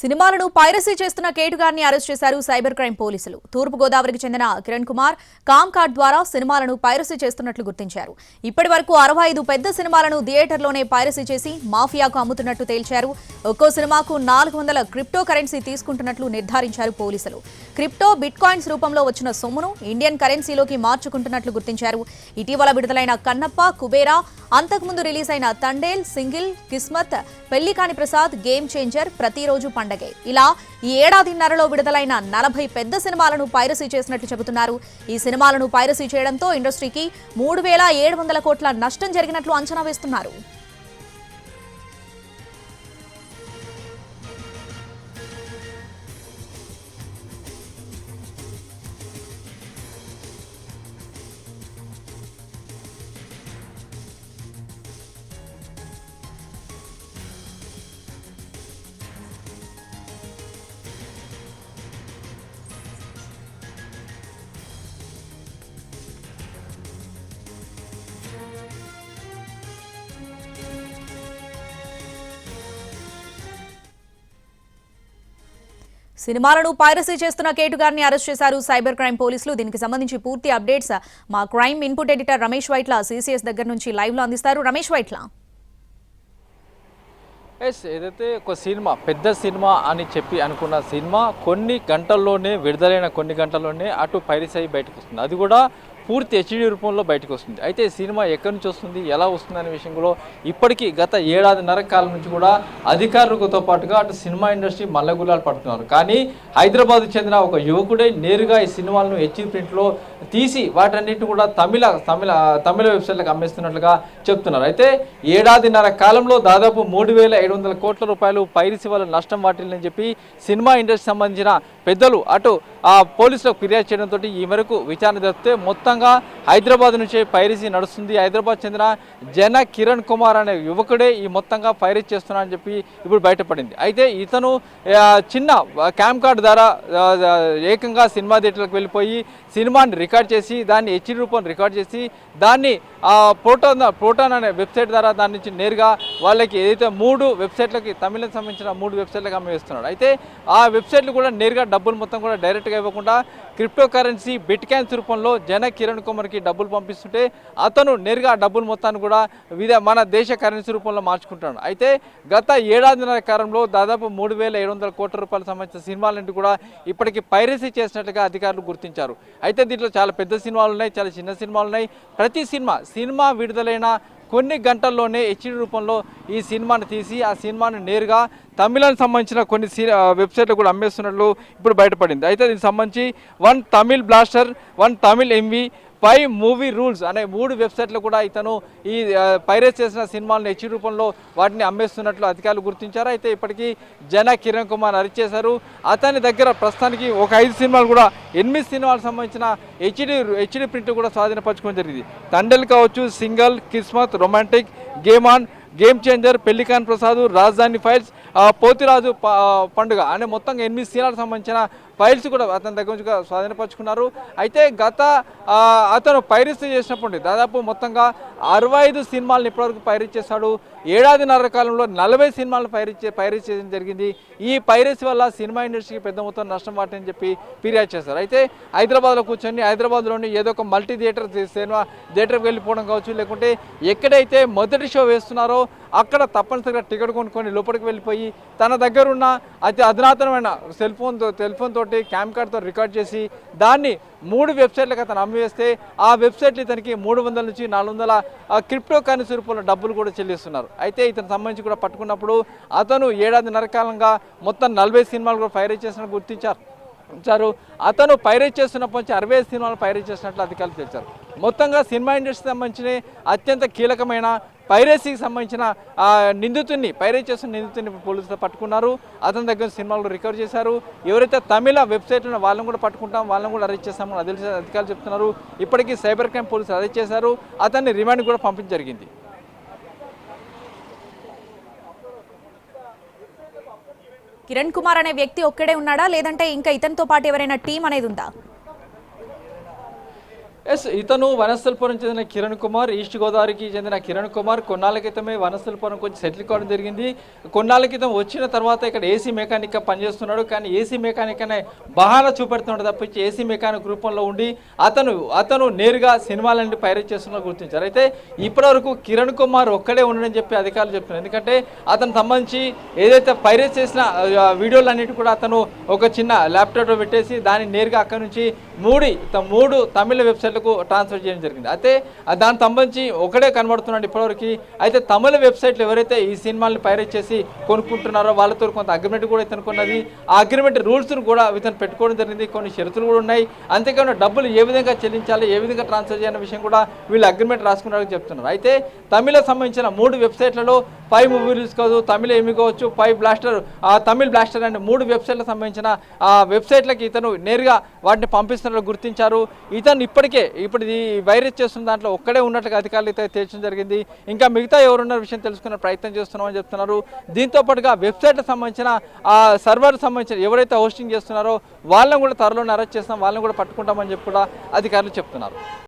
సినిమాలను పైరసీ చేస్తున్న కేటుగారిని అరెస్ట్ చేశారు సైబర్ క్రైమ్ పోలీసులు. తూర్పు గోదావరికి చెందిన కిరణ్ కుమార్ కామ్ కార్డ్ ద్వారా సినిమాలను పైరసీ చేస్తున్నట్లు గుర్తించారు. ఇప్పటి వరకు 65 పెద్ద సినిమాలను థియేటర్లోనే పైరసీ చేసి మాఫియాకు అమ్ముతున్నట్టు తేల్చారు. ఒక్కో సినిమాకు 400 క్రిప్టో కరెన్సీ తీసుకుంటున్నట్లు నిర్ధారించారు పోలీసులు. క్రిప్టో బిట్ కాయిన్స్ రూపంలో వచ్చిన సొమ్మును ఇండియన్ కరెన్సీలోకి మార్చుకుంటున్నట్లు గుర్తించారు. ఇటీవల విడుదలైన కన్నప్ప, కుబేరా, అంతకుముందు రిలీజ్ అయిన Thandel, single, Kismat, Pellikani Prasad, game changer Pratiroju Pandage. ఇలా ఈ ఏడాదిన్నరలో విడుదలైన 40 పెద్ద సినిమాలను పైరసీ చేసినట్లు చెబుతున్నారు. ఈ సినిమాలను పైరసీ చేయడంతో ఇండస్ట్రీకి 3700 కోట్ల నష్టం జరిగినట్లు అంచనా వేస్తున్నారు. సినిమాలను పైరసీ చేస్తున్న కేటుగారిని అరెస్ట్ చేశారు సైబర్ క్రైమ్ పోలీసులు. దీనికి సంబంధించి పూర్తి అప్డేట్స్ మా crime input editor Ramesh Vaitla CCS దగ్గర నుంచి లైవ్ లో అందిస్తారు. రమేష్ వైట్ల, ఏదైతే ఒక సినిమా పెద్ద సినిమా అని చెప్పి అనుకున్న సినిమా కొన్ని గంటల్లోనే విడుదలైన కొన్ని గంటల్లోనే అటు పైరసీ అయి బయటకు వస్తుంది. అది కూడా పూర్తి హెచ్డీ రూపంలో బయటకు వస్తుంది. అయితే సినిమా ఎక్కడి నుంచి వస్తుంది, ఎలా వస్తుంది అనే విషయంలో ఇప్పటికీ గత ఏడాదిన్నర కాలం నుంచి కూడా అధికారులతో పాటుగా అటు సినిమా ఇండస్ట్రీ మల్లగులాలు పడుతున్నారు. కానీ హైదరాబాద్కు చెందిన ఒక యువకుడే నేరుగా ఈ సినిమాలను హెచ్డీ ప్రింట్లో తీసి వాటన్నిటిని కూడా తమిళ వెబ్సైట్లకు అమ్మేస్తున్నట్లుగా చెప్తున్నారు. అయితే ఏడాదిన్నర కాలంలో దాదాపు 3700 కోట్ల రూపాయలు పైరసీ వల్ల నష్టం వాటిల్లని చెప్పి సినిమా ఇండస్ట్రీకి సంబంధించిన పెద్దలు అటు పోలీసులకు ఫిర్యాదు చేయడంతో ఈ మేరకు విచారణ జరిపితే మొత్తంగా హైదరాబాద్ నుంచే పైరసీ నడుస్తుంది. హైదరాబాద్ చెందిన జన కిరణ్ కుమార్ అనే యువకుడే ఈ మొత్తంగా పైరసీ చేస్తున్నారని చెప్పి ఇప్పుడు బయటపడింది. అయితే ఇతను చిన్న క్యామ్ కార్డ్ ద్వారా ఏకంగా సినిమా థియేటర్లకు వెళ్ళిపోయి సినిమాని రికార్డ్ చేసి దాన్ని హెచ్డీ రూపంలో రికార్డ్ చేసి దాన్ని ప్రోటాన్ అనే వెబ్సైట్ ద్వారా దాని నుంచి నేరుగా వాళ్ళకి ఏదైతే 3 వెబ్సైట్లకి తమిళకి సంబంధించిన 3 వెబ్సైట్లకు అమ్మేస్తున్నాడు. అయితే ఆ వెబ్సైట్లు కూడా నేరుగా డబ్బులు మొత్తం కూడా డైరెక్ట్గా ఇవ్వకుండా క్రిప్టో కరెన్సీ బిట్ కాయిన్స్ రూపంలో జన కిరణ్ కుమార్కి డబ్బులు పంపిస్తుంటే అతను నేరుగా ఆ డబ్బులు మొత్తాన్ని కూడా మన దేశ కరెన్సీ రూపంలో మార్చుకుంటున్నాడు. అయితే గత ఏడాదిన్నర కాలంలో దాదాపు 3700 కోట్ల రూపాయలకు సంబంధించిన సినిమాలంటే కూడా ఇప్పటికీ పైరసీ చేసినట్లుగా అధికారులు గుర్తించారు. అయితే దీంట్లో చాలా పెద్ద సినిమాలు ఉన్నాయి, చాలా చిన్న సినిమాలు ఉన్నాయి. ప్రతి సినిమా విడుదలైన కొన్ని గంటల్లోనే హెచ్డీ రూపంలో ఈ సినిమాని తీసి ఆ సినిమాను నేరుగా తమిళానికి సంబంధించిన కొన్ని వెబ్సైట్లు కూడా అమ్మేస్తున్నట్లు ఇప్పుడు బయటపడింది. అయితే దీనికి సంబంధించి 1 Tamil blaster, 1 Tamil MV, 5 movie rules అనే 3 వెబ్సైట్లు కూడా ఇతను ఈ పైరసీ చేసిన సినిమాలను హెచ్డీ రూపంలో వాటిని అమ్మేస్తున్నట్లు అధికారులు గుర్తించారు. అయితే ఇప్పటికీ జన కిరణ్ కుమార్ అరెస్ట్ చేశారు. అతని దగ్గర ప్రస్తుతానికి ఒక 5 సినిమాలు కూడా 8 సినిమాలకు సంబంధించిన హెచ్డీ ప్రింట్ కూడా స్వాధీనపరచుకోవడం జరిగింది. తండేల్ కావచ్చు, single, Kismat, romantic, game changer, Pellikani Prasad, Rajadhani files, Pothiraju పండుగ అనే మొత్తంగా 8 సినిమాలకు సంబంధించిన ఫైల్స్ కూడా అతని దగ్గర నుంచి స్వాధీనపరుచుకున్నారు. అయితే అతను పైరసీ చేసినప్పుడు దాదాపు మొత్తంగా 65 సినిమాలను ఇప్పటివరకు పైరసీ చేశాడు. ఏడాదిన్నర కాలంలో 40 సినిమాలను పైరసీ చేయడం జరిగింది. ఈ పైరసీ వల్ల సినిమా ఇండస్ట్రీకి పెద్ద మొత్తం నష్టం వాటిని చెప్పి ఫిర్యాదు చేశారు. అయితే హైదరాబాద్లో కూర్చొని హైదరాబాద్లోని ఏదో ఒక మల్టీ సినిమా థియేటర్కి వెళ్ళిపోవడం కావచ్చు, లేకుంటే ఎక్కడైతే మొదటి షో వేస్తున్నారో అక్కడ తప్పనిసరిగా టికెట్ కొనుక్కొని లోపలికి వెళ్ళిపోయి తన దగ్గర ఉన్న అతి అధునాతనమైన సెల్ ఫోన్ తోటి క్యామ్ కార్డ్తో రికార్డ్ చేసి దాన్ని 3 వెబ్సైట్లకు అతను అమ్మివేస్తే ఆ వెబ్సైట్లు ఇతనికి 300 నుంచి 400 క్రిప్టో కరెన్సీ రూపంలో డబ్బులు కూడా చెల్లిస్తున్నారు. అయితే ఇతను సంబంధించి కూడా పట్టుకున్నప్పుడు అతను ఏడాదిన్నర కాలంగా మొత్తం 40 సినిమాలు కూడా పైరసీ చేసినట్టు గుర్తించారు. అతను పైరసీ చేస్తున్నప్పటి నుంచి 65 సినిమాలు పైరసీ చేసినట్లు అధికారులు తెలిపారు. మొత్తంగా సినిమా ఇండస్ట్రీకి సంబంధించిన అత్యంత కీలకమైన పైరసీకి సంబంధించిన పైరసీ చేస్తున్న నిందితుడిని పోలీసులు పట్టుకున్నారు. అతని దగ్గర సినిమాలు రికవర్ చేశారు. ఎవరైతే తమిళ వెబ్సైట్ ఉన్న వాళ్ళని కూడా పట్టుకుంటాం, వాళ్ళని కూడా అరెస్ట్ చేస్తామని అధికారులు చెప్తున్నారు. ఇప్పటికీ సైబర్ క్రైమ్ పోలీసులు అరెస్ట్ చేశారు. అతన్ని రిమాండ్ కూడా పంపించడం జరిగింది. కిరణ్ కుమార్ అనే వ్యక్తి ఒక్కడే ఉన్నాడా, లేదంటే ఇంకా ఇతనితో పాటు ఎవరైనా టీం అనేది ఉందా? ఎస్, ఇతను వనస్థలపురం చెందిన కిరణ్ కుమార్, ఈస్ట్ గోదావరికి చెందిన కిరణ్ కుమార్ కొన్నాళ్ళ క్రితమే వనస్థలపురంకి వచ్చి సెటిల్ కావడం జరిగింది. కొన్నాళ్ళ క్రితం వచ్చిన తర్వాత ఇక్కడ ఏసీ మెకానిక్గా పనిచేస్తున్నాడు. కానీ ఏసీ మెకానిక్ అనే బహానా చూపెడుతున్నాడు తప్పించి ఏసీ మెకానిక్ రూపంలో ఉండి అతను నేరుగా సినిమాలన్నీ పైరేట్ చేస్తున్నట్టు గుర్తించారు. అయితే ఇప్పటివరకు కిరణ్ కుమార్ ఒక్కడే ఉండడని చెప్పి అధికారులు చెప్తున్నారు. ఎందుకంటే అతను సంబంధించి ఏదైతే పైరేట్ చేసిన వీడియోలన్నిటి కూడా అతను ఒక చిన్న ల్యాప్టాప్లో పెట్టేసి దాన్ని నేరుగా అక్కడి నుంచి మూడు తమిళ వెబ్సైట్లకు ట్రాన్స్ఫర్ చేయడం జరిగింది. అయితే దానికి సంబంధించి ఒకడే కనబడుతున్నాడు ఇప్పటివరకు. అయితే తమిళ వెబ్సైట్లు ఎవరైతే ఈ సినిమాల్ని పైరేట్ చేసి కొనుక్కుంటున్నారో వాళ్ళతో కొంత అగ్రిమెంట్ కూడా ఇతను కొన్నది. ఆ అగ్రిమెంట్ రూల్స్ను కూడా ఇతను పెట్టుకోవడం జరిగింది. కొన్ని షరతులు కూడా ఉన్నాయి. అంతేకాకుండా డబ్బులు ఏ విధంగా చెల్లించాలి, ఏ విధంగా ట్రాన్స్ఫర్ చేయాలనే విషయం కూడా వీళ్ళు అగ్రిమెంట్ రాసుకున్నారని చెప్తున్నారు. అయితే తమిళకు సంబంధించిన 3 వెబ్సైట్లలో 5 మూవీ రిలీజ్ కావచ్చు, తమిళ ఏమి కావచ్చు, 5 బ్లాస్టర్, తమిళ్ బ్లాస్టర్ అనే 3 వెబ్సైట్లకు సంబంధించిన ఆ వెబ్సైట్లకి ఇతను నేరుగా వాటిని పంపిస్తున్నట్లు గుర్తించారు. ఇతను ఇప్పుడు ఈ వైరస్ చేస్తున్న దాంట్లో ఒక్కడే ఉన్నట్లుగా అధికారులు అయితే తేల్చడం జరిగింది. ఇంకా మిగతా ఎవరున్న విషయం తెలుసుకునే ప్రయత్నం చేస్తున్నామని చెప్తున్నారు. దీంతో పాటుగా వెబ్సైట్కి సంబంధించిన ఆ సర్వర్ సంబంధించిన ఎవరైతే హోస్టింగ్ చేస్తున్నారో వాళ్ళని కూడా త్వరలోనే అరెస్ట్ చేస్తాం, వాళ్ళని కూడా పట్టుకుంటామని చెప్పి కూడా అధికారులు చెప్తున్నారు.